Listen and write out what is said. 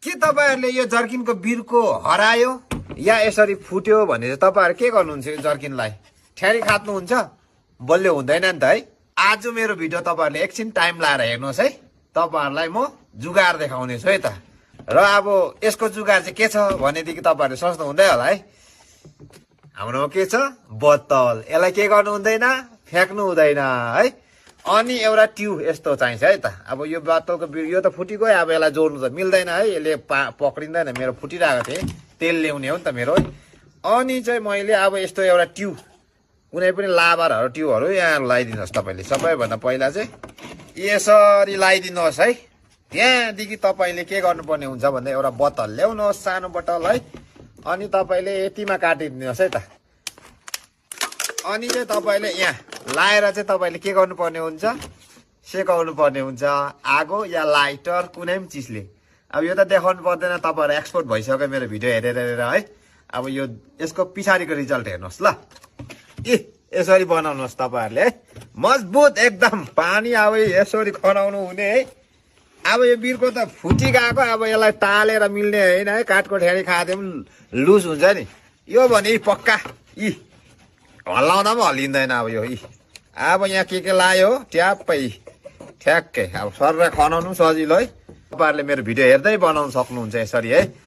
के तपाईहरुले यो जर्किनको बिर्को हरायो या यसरी फुट्यो भने चाहिँ तपाईहरु के गर्नुहुन्छ यो जर्किनलाई ठ्यारी खात्नुहुन्छ बलियो हुँदैन नि त है। आज मेरो भिडियो तपाईहरुले एकछिन टाइम लाएर हेर्नुहोस् है। तपाईहरुलाई म जुगाड देखाउने छु है त। र अब यसको जुगाड चाहिँ के छ भनेदेखि तपाईहरुले सोच्नु हुँदै होला है। हाम्रो के छ बोतल, यसलाई के गर्नु हुँदैन फ्याक्नु हुँदैन है। अनि एउटा ट्युब यस्तो चाहिन्छ है त। अब यो बोतलको यो त फुटिगयो, अब यसलाई जोड्नु त मिल्दैन है, यसले पक्रिँदैन। मेरो फुटिरहेको थिए, तेल ल्याउने हो नि त मेरो है। अनि चाहिँ मैले अब यस्तो एउटा ट्युब, कुनै पनि लाबरहरू ट्युबहरू यहाँ लगाइदिनुहोस् तपाईले। सबैभन्दा पहिला चाहिँ यसरी लगाइदिनुहोस् है। त्यहाँदेखि तपाईले के गर्नुपर्ने हुन्छ भन्दा एउटा बोतल ल्याउनुहोस्, सानो बोतल है। अनि तपाईले यतिमा काटिदिनुहोस् है त। अनि चाहिँ तपाईले यहाँ लाएर चाहिँ तपाईले के गर्नुपर्ने हुन्छ, सेकाउनु पर्ने हुन्छ आगो या लाइटर कुनै पनि चिजले। अब यो त देखाउनु पर्दैन, तपाईहरु एक्सपोर्ट भइसक्यो मेरो भिडियो हेरेर है। अब यो यसको पछाडिको रिजल्ट हेर्नुहोस् ल। यसरी बनाउनुहोस् तपाईहरुले है, मजबुत एकदम। पानी अब यसरी खनाउनु हुने है। अब यो बिर्को त फुटी गएको, अब यसलाई टालेर मिल्ने हैन है। काठको ठ्यारी खाँदै पनि लुज हुन्छ नि यो भने पक्का। हल्लाउँदा पनि हल्लिँदैन अब यो। अब यहाँ के लायो ट्याप्पै ठ्याक्कै। अब सर खनाउनु सजिलो है। तपाईहरुले मेरो भिडियो हेर्दै बनाउन सक्नुहुन्छ यसरी है।